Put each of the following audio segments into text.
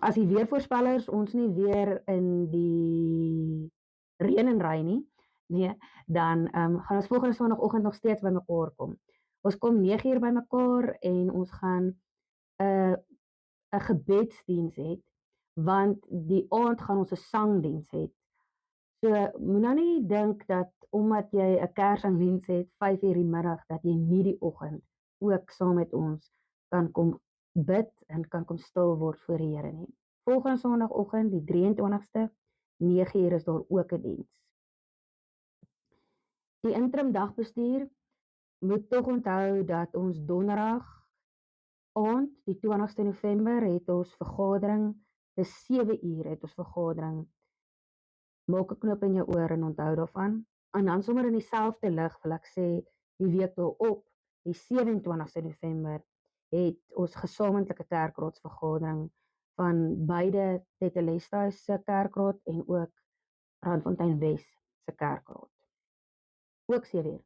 as die weervoorspellers ons nie weer in die reën en ry nie, nee, dan gaan ons volgende Sondagoggend nog steeds bymekaar kom. Ons kom 9 uur bymekaar en ons gaan 'n 'n gebedsdiens hê, want die aand gaan ons 'n sangdiens hê. So moet nou nie dink dat omdat jy 'n Kersdiens het 5 uur die middag dat jy nie die oggend ook saam met ons kan kom bid en kan kom stil word voor die Here nie. Volgende Sondagoggend, die 23ste, 9 uur is daar ook 'n diens. Die interim dagbestuur moet tog onthou dat ons donderdag aand, die 20ste November, het ons vergadering, dis 7 uur het ons vergadering. Maak 'n knoop in jou oor en onthou daarvan. En dan sommer in dieselfde lig wil ek sê, die week daarop, die 27ste November, het ons gesamentlike kerkraadsvergadering van beide Tetelestai se kerkraad en ook Randfontein Wes se kerkraad. Ook 7uur.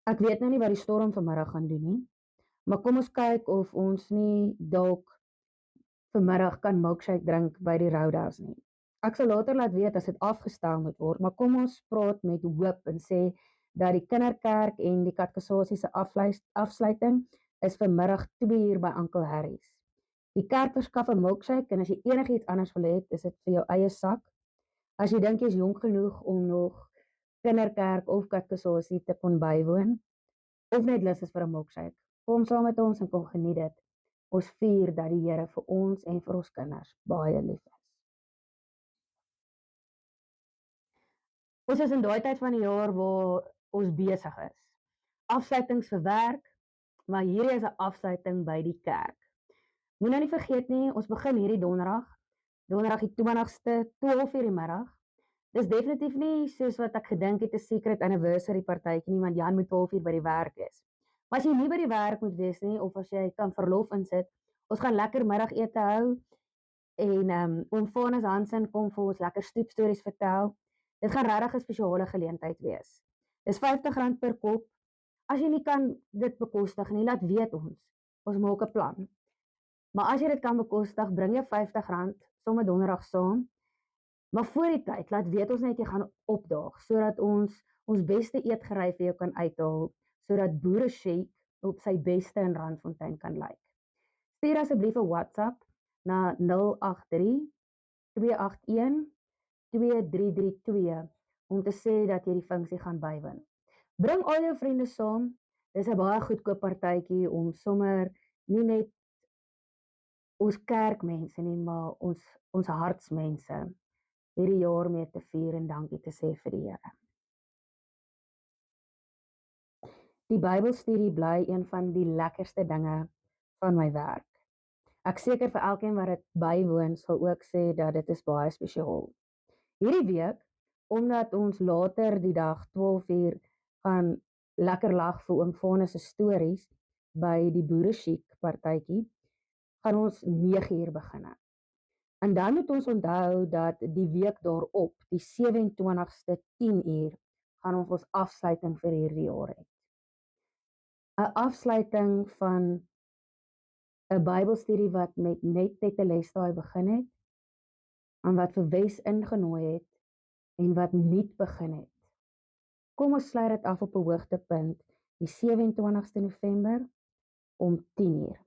Ek weet nou nie wat die storm vanmiddag gaan doen nie, maar kom ons kyk of ons nie dalk vanmiddag kan milkshake drink by die Roadhouse nie. Ek sal later laat weet as dit afgestel moet word, maar kom ons praat met hoop en sê dat die kinderkerk en die katekisasie se afsluiting is vanmiddag 2 uur by Uncle Harry's. Die kerk verskaf 'n milkshake en as jy enigiets anders wil hê, is dit vir jou eie sak. As jy dink jy is jonk genoeg om nog kinderkerk of katekisasie te kon bywoon, of net lus is vir 'n milkshake, kom saam met ons en kom geniet dit. Ons vier dat die Here vir ons en vir ons kinders baie lief is. Ons is in daai tyd van die jaar waar ons besig is. Afsluitings vir werk, maar hierdie is 'n afsluiting by die kerk. Moet nou nie vergeet nie, ons begin hierdie donderdag die 20ste, 12 uur die middag. Dis definitief nie soos wat ek gedink het 'n secret anniversary partytjie nie, want Jan moet 12 uur by die werk wees. Maar as jy nie by die werk moet wees nie, of as jy kan verlof insit, ons gaan lekker middagete hou en oom Vanus Hansen kom vir ons lekker stoepstories vertel. Dit gaan regtig 'n spesiale geleentheid wees. Dis R50 per kop. As jy nie kan dit bekostig nie, laat weet ons. Ons maak 'n plan. Maar as jy dit kan bekostig, bring jou R50 sommer donderdag saam. Maar voor die tyd, laat weet ons net jy gaan opdaag, sodat ons beste eetgerei vir jou kan uithaal, sodat Boere Shake op sy beste in Randfontein kan lyk. Stuur asseblief 'n WhatsApp na 083 281 2332 om te sê dat jy die funksie gaan bywoon. Bring al jou vriende saam. Dis 'n baie goedkoop partytjie om sommer nie net ons kerkmense nie, maar ons hartsmense hierdie jaar mee te vier en dankie te sê vir die Here. Die Bybelstudie bly een van die lekkerste dinge van my werk. Ek seker vir elkeen wat dit bywoon sal ook sê dat dit is baie spesiaal. Hierdie week, omdat ons later die dag 12 uur gaan lekker lag vir oom Vanus se stories by die Boere Chic partytjie, gaan ons 9 uur begin. En dan moet ons onthou dat die week daarop, die 27ste 10 uur, gaan ons afsluiting vir hierdie jaar hê. 'n Afsluiting van 'n Bybelstudie wat met net Tetelestai begin het en wat vir Wes ingenooi het en wat nuut begin het. Kom ons sluit dit af op 'n hoogtepunt die 27ste November om 10 uur.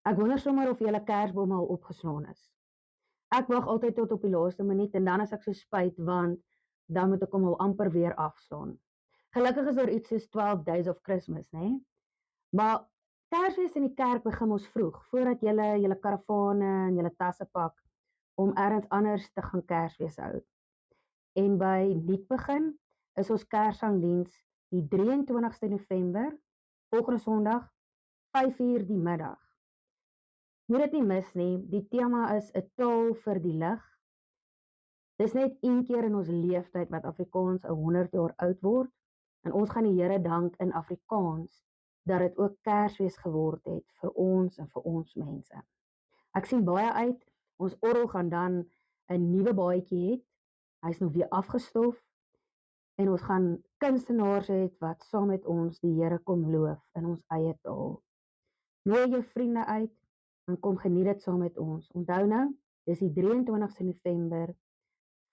Ek wonder sommer of julle Kersbome al opgeslaan is. Ek wag altyd tot op die laaste minuut en dan is ek so spyt want dan moet ek hom al amper weer afslaan. Gelukkig is daar iets soos 12 Days of Christmas, né? Maar Kersfees in die kerk begin ons vroeg, voordat julle karavane en julle tasse pak om ergens anders te gaan Kersfees hou. En by nuutbegin is ons Kerssangdiens die 23ste November, volgende Sondag, 5 uur die middag. Moet dit nie mis nie, die tema is 'n taal vir die lig. Dis net een keer in ons leeftyd wat Afrikaans 100 jaar oud word en ons gaan die Here dank in Afrikaans dat dit ook Kersfees geword het vir ons en vir ons mense. Ek sien baie uit, ons orgel gaan dan 'n nuwe baadjie hê. Hy's nou weer afgestof en ons gaan kunstenaars hê wat saam met ons die Here kom loof in ons eie taal. Nooi jou vriende uit en kom geniet dit saam met ons. Onthou nou, dis die 23ste November,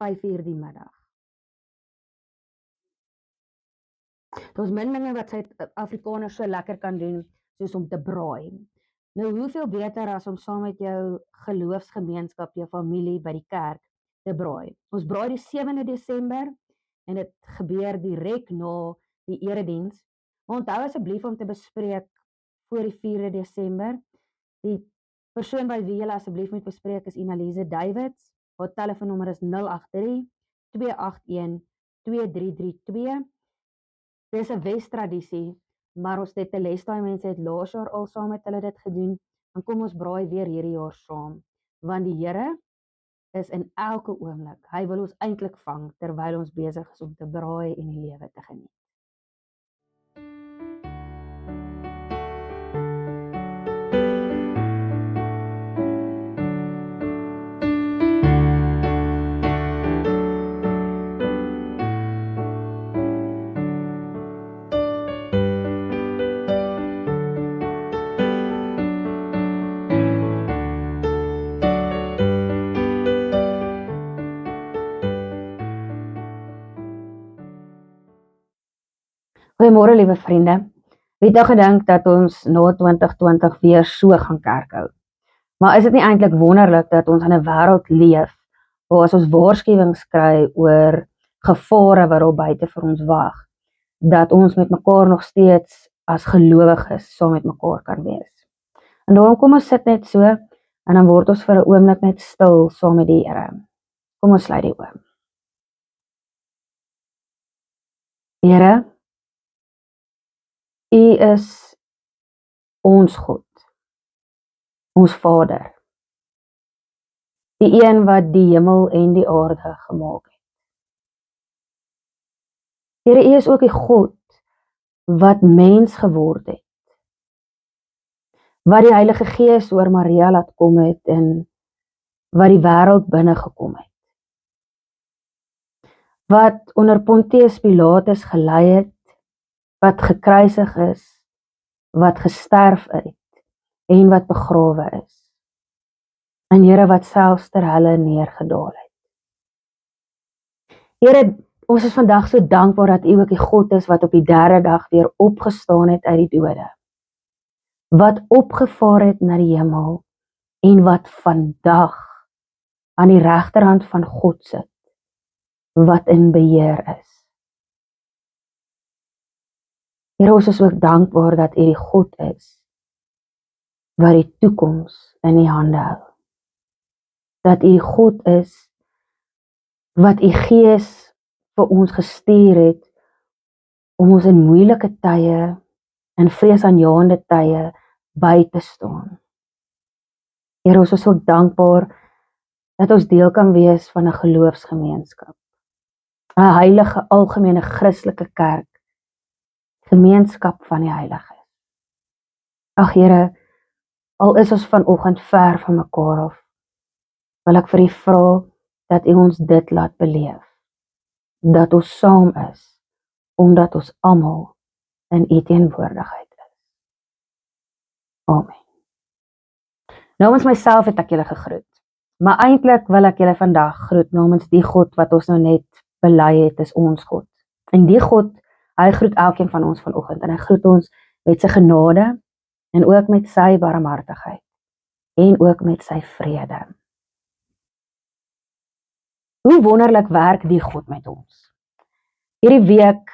5:00 die middag. Daar's min dinge wat Suid-Afrikaners so lekker kan doen, soos om te braai. Nou, hoeveel beter as om saam met jou geloofsgemeenskap, jou familie by die kerk te braai. Ons braai die 7de Desember en dit gebeur direk na die erediens. Maar onthou asseblief om te bespreek voor die 4de Desember. Die persoon by wie julle asseblief moet bespreek is Inalise Davids. Haar telefoonnommer is 083 281 2332. Dis 'n Wes-tradisie, maar ons het 'n Telesta mense het laas jaar al saam met hulle dit gedoen. Dan kom ons braai weer hierdie jaar saam, want die Here is in elke oomblik. Hy wil ons eintlik vang terwyl ons besig is om te braai en die lewe te geniet. Goeiemôre liewe vriende. Wie het nou gedink dat ons na 2020 weer so gaan kerk hou? Maar is dit nie eintlik wonderlik dat ons in 'n wêreld leef waar as ons waarskuwings kry oor gevare wat daar buite vir ons wag, dat ons met mekaar nog steeds as gelowiges saam met mekaar kan wees. En daarom kom ons sit net so en dan word ons vir 'n oomblik net stil saam met die Here. Kom ons sluit die oë. Here, U is ons God, ons Vader, die een wat die hemel en die aarde gemaak het. Here, U is ook die God wat mens geword het, wat die Heilige Gees oor Maria laat kom het en wat die wêreld binne gekom het, wat onder Pontius Pilatus gelei het, wat gekruisig is, wat gesterf het en wat begrawe is. En Here, wat selfs ter helle neergedaal het. Here, ons is vandag so dankbaar dat U ook die God is wat op die 3de dag weer opgestaan het uit die dode. Wat opgevaar het na die hemel en wat vandag aan die regterhand van God sit, wat in beheer is. Here, ons is ook dankbaar dat U die God is wat die toekoms in die hande hou. Dat U die God is wat U Gees vir ons gestuur het om ons in moeilike tye en vreesaanjaende tye by te staan. Here, ons is ook dankbaar dat ons deel kan wees van 'n geloofsgemeenskap, 'n heilige algemene Christelike kerk, gemeenskap van die heiliges. Ag Here, al is ons vanoggend ver van mekaar af, wil ek vir U vra dat U ons dit laat beleef, dat ons saam is, omdat ons almal in U teenwoordigheid is. Amen. Namens myself het ek julle gegroet, maar eintlik wil ek julle vandag groet namens die God wat ons nou net bely het, is ons God. En die God, hy groet elkeen van ons vanoggend en hy groet ons met sy genade en ook met sy barmhartigheid en ook met sy vrede. Hoe wonderlik werk die God met ons. Hierdie week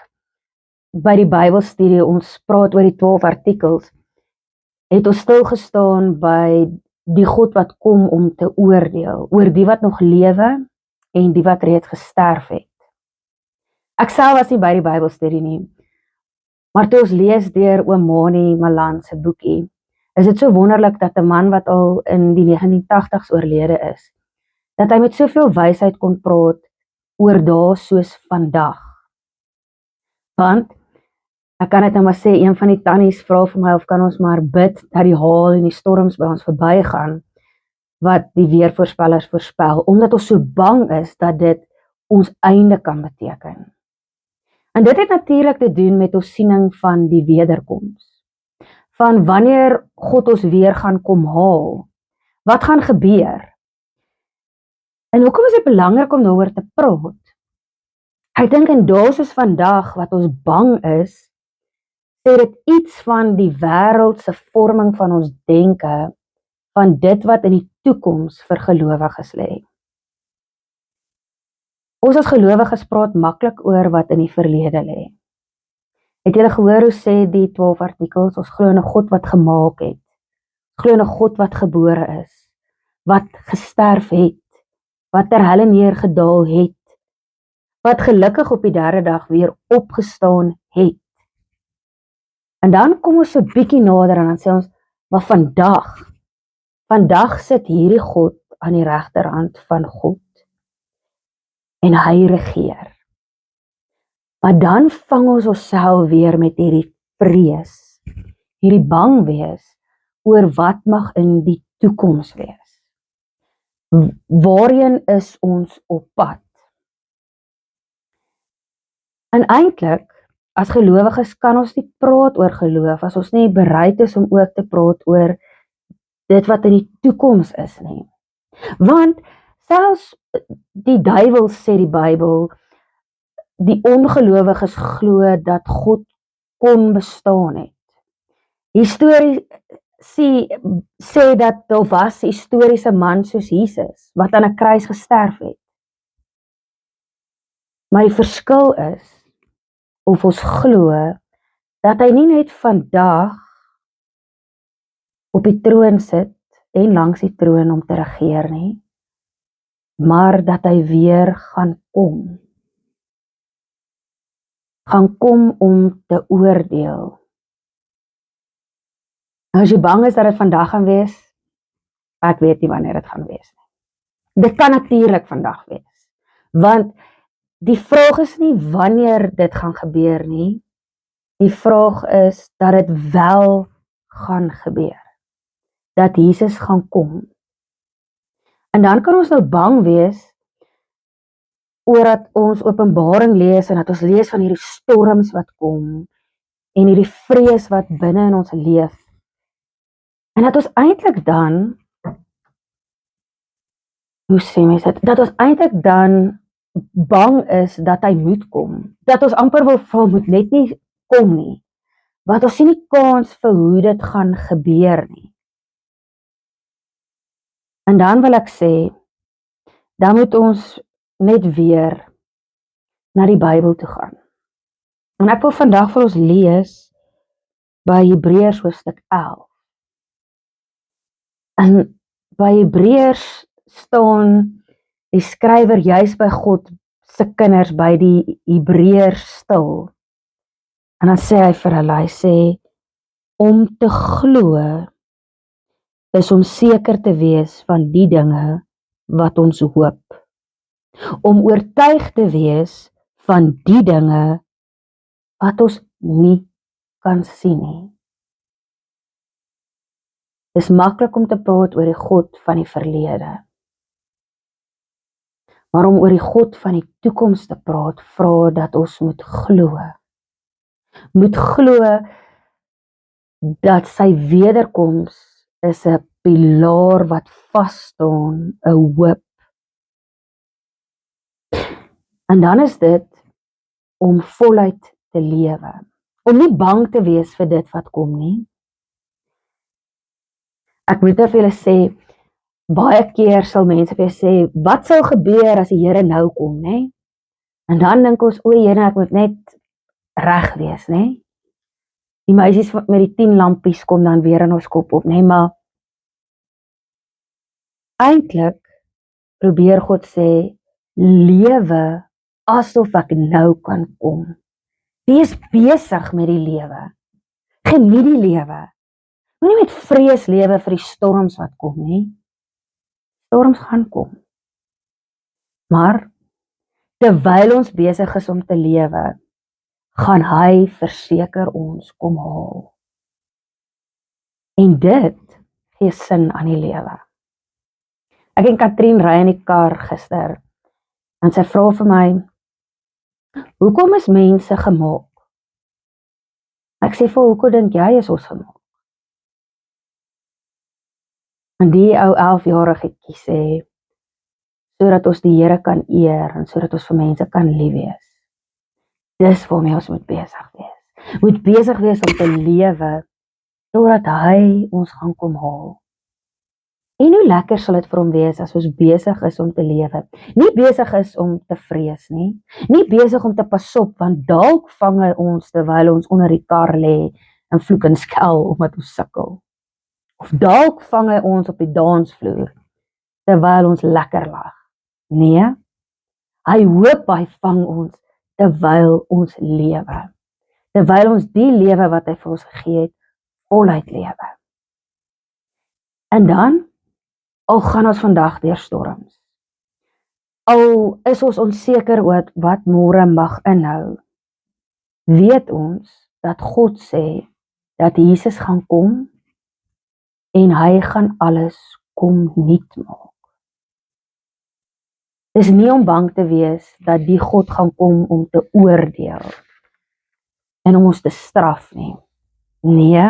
by die Bybelstudie, ons praat oor die 12 artikels, het ons stilgestaan by die God wat kom om te oordeel, oor die wat nog lewe en die wat reeds gesterf het. Ek self was nie by die Bybelstudie nie, maar toe ons lees deur oom Mani Malan se boekie, is dit so wonderlik dat 'n man wat al in die 1980s oorlede is, dat hy met soveel wysheid kon praat oor dae soos vandag. Want, ek kan dit nou maar sê, een van die tannies vra vir my of kan ons maar bid dat die haal en die storms by ons verbygaan, wat die weervoorspellers voorspel, omdat ons so bang is dat dit ons einde kan beteken. En dit het natuurlik te doen met ons siening van die wederkoms. Van wanneer God ons weer gaan kom haal. Wat gaan gebeur? En hoekom is dit belangrik om daaroor te praat? Ek dink in dae soos vandag wat ons bang is, sê dit iets van die wêreld se vorming van ons denke, van dit wat in die toekoms vir gelowiges lê. Ons as gelowiges praat maklik oor wat in die verlede lê. Het julle gehoor hoe sê die 12 artikels, ons glo in 'n God wat gemaak het, glo in 'n God wat gebore is, wat gesterf het, wat ter helle neergedaal het, wat gelukkig op die derde dag weer opgestaan het. En dan kom ons so bietjie nader en dan sê ons, maar vandag sit hierdie God aan die regterhand van God en hy regeer. Maar dan vang ons onsself weer met hierdie vrees, hierdie bang wees oor wat mag in die toekoms wees. Waarheen is ons op pad? En eintlik, as gelowiges kan ons nie praat oor geloof, as ons nie bereid is om ook te praat oor dit wat in die toekoms is nie. Want selfs die duiwel sê die Bybel, die ongelowiges glo dat God kon bestaan het. Historie sê dat daar was 'n historiese man soos Jesus, wat aan 'n kruis gesterf het. Maar die verskil is, of ons glo, dat hy nie net vandag op die troon sit, en langs die troon om te regeer nie, maar dat hy weer gaan kom. Gaan kom om te oordeel. Nou as jy bang is dat dit vandag gaan wees, ek weet nie wanneer dit gaan wees nie. Dit kan natuurlik vandag wees, want die vraag is nie wanneer dit gaan gebeur nie, die vraag is dat dit wel gaan gebeur, dat Jesus gaan kom. En dan kan ons nou bang wees, oor dat ons Openbaring lees, en dat ons lees van hierdie storms wat kom, en hierdie vrees wat binne in ons leef, en dat ons eintlik dan, hoe sê mens dit, dat ons eintlik dan bang is dat hy moet kom, dat ons amper wil vra, moet net nie kom nie, want ons sien nie kans vir hoe dit gaan gebeur nie. En dan wil ek sê, dan moet ons net weer na die Bybel toe gaan. En ek wil vandag vir ons lees by Hebreërs hoofstuk 11. En by Hebreërs staan die skrywer juis by God se kinders, by die Hebreërs stil. En dan sê hy vir hulle, hy sê, om te glo is om seker te wees van die dinge wat ons hoop. Om oortuig te wees van die dinge wat ons nie kan sien nie. Dis maklik om te praat oor die God van die verlede. Maar om oor die God van die toekoms te praat, vra dat ons moet glo. Moet glo dat sy wederkoms is 'n pilaar wat vas staan, 'n hoop. En dan is dit om voluit te lewe. Om nie bang te wees vir dit wat kom nie. Ek moet vir julle sê, baie keer sal mense vir sê, wat sal gebeur as die Here nou kom, nê? En dan dink ons, o Here, ek moet net reg wees, nê? Die meisies met die 10 lampies kom dan weer in ons kop op, nê? Maar eintlik probeer God sê, lewe asof ek nou kan kom. Wees besig met die lewe. Geniet die lewe. Moenie met vrees lewe vir die storms wat kom nie. Storms gaan kom. Maar terwyl ons besig is om te lewe, gaan hy verseker ons kom haal. En dit gee sin aan die lewe. Ek en Katrien ry in die kar gister, en sy vra vir my, Hoekom is mense gemaak? Ek sê vir hoekom dink jy is ons gemaak? En die ou 11-jarige sê, sodat ons die Here kan eer en sodat ons vir mense kan lief wees. Dis waarmee ons moet besig wees. Moet besig wees om te lewe totdat hy ons gaan kom haal. En hoe lekker sal dit vir hom wees as ons besig is om te lewe. Nie besig is om te vrees nie. Nie besig om te pas op want dalk vang hy ons terwyl ons onder die kar lê en vloek en skel omdat ons sukkel. Of dalk vang hy ons op die dansvloer terwyl ons lekker lag. Nee, hy hoop hy vang ons terwyl ons lewe. Terwyl ons die lewe wat hy vir ons gegee het, voluit lewe. En dan, al gaan ons vandag deur storms. Al is ons onseker oor wat môre mag inhou, weet ons dat God sê dat Jesus gaan kom en hy gaan alles kom nuut maak. Dis nie om bang te wees dat die God gaan kom om te oordeel en om ons te straf nie. Nee,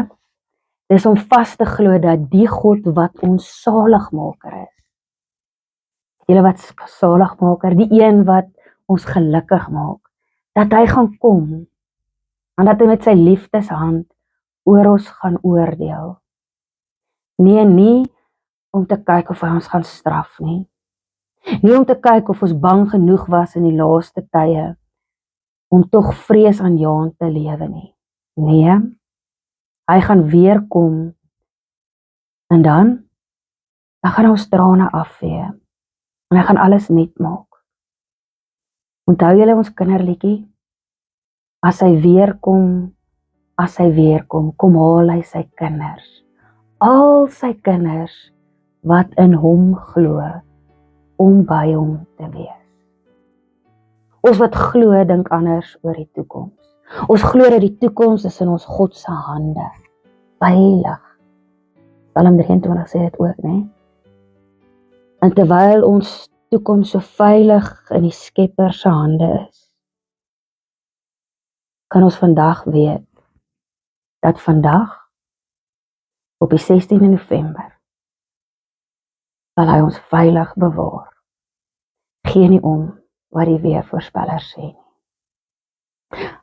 dis om vas te glo dat die God wat ons saligmaker is, julle wat saligmaker, die een wat ons gelukkig maak, dat hy gaan kom en dat hy met sy liefdeshand oor ons gaan oordeel. Nee, nie om te kyk of hy ons gaan straf nie. Nie om te kyk of ons bang genoeg was in die laaste tye om tog vreesaanjaend te lewe nie. Nee, hy gaan weer kom en dan gaan ons trane afvee en hy gaan alles nuut maak. Onthou julle ons kinderliedjie? As hy weer kom, kom haal hy sy kinders. Al sy kinders wat in hom glo om by hom te wees. Ons wat glo dink anders oor die toekoms. Ons glo dat die toekoms is in ons God se hande. Veilig. Psalm 23 sê dit ook, né? En terwyl ons toekoms so veilig in die Skepper se hande is, kan ons vandag weet dat vandag op die 16de November sal hy ons veilig bewaar. Geen nie om wat die weervoorspellers sê nie.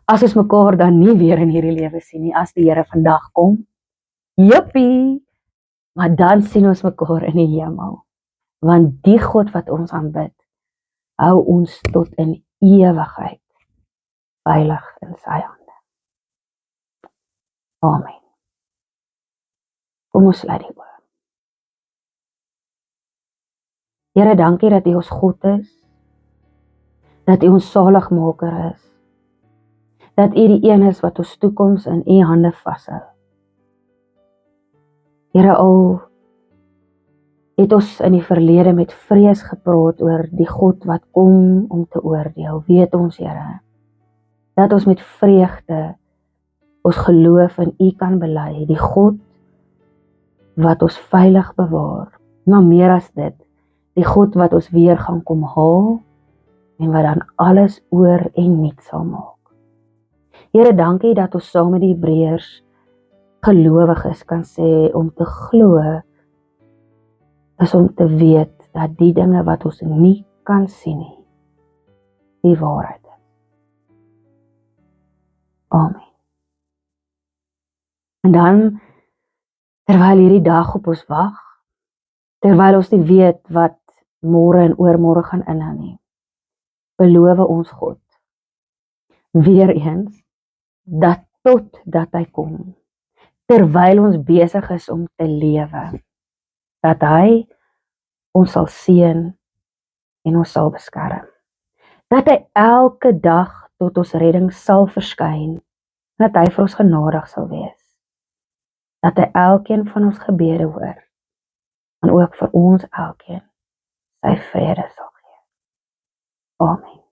As ons mekaar dan nie weer in hierdie lewe sien nie, as die Here vandag kom, jippie, maar dan sien ons mekaar in die hemel. Want die God wat ons aanbid, hou ons tot in ewigheid veilig in sy hande. Amen. Kom ons sluit die oë. Here, dankie dat U ons God is, dat U ons saligmaker is, dat U die een is wat ons toekoms in U hande vashou. Here, al het ons in die verlede met vrees gepraat oor die God wat kom om te oordeel, weet ons, Here, dat ons met vreugde ons geloof in U kan bely, die God wat ons veilig bewaar, maar meer as dit, die God wat ons weer gaan kom haal en wat dan alles oor en nuut sal maak. Here, dankie dat ons saam met die Hebreërs gelowiges kan sê om te glo is om te weet dat die dinge wat ons nie kan sien nie, die waarheid is. Amen. En dan, terwyl hierdie dag op ons wag, terwyl ons nie weet wat môre en oormôre gaan inhou nie, beloof ons God weer eens dat totdat hy kom, terwyl ons besig is om te lewe, dat hy ons sal seën en ons sal beskerm. Dat hy elke dag tot ons redding sal verskyn, dat hy vir ons genadig sal wees. Dat hy elkeen van ons gebede hoor, en ook vir ons elkeen sy vrede sal gee. Amen.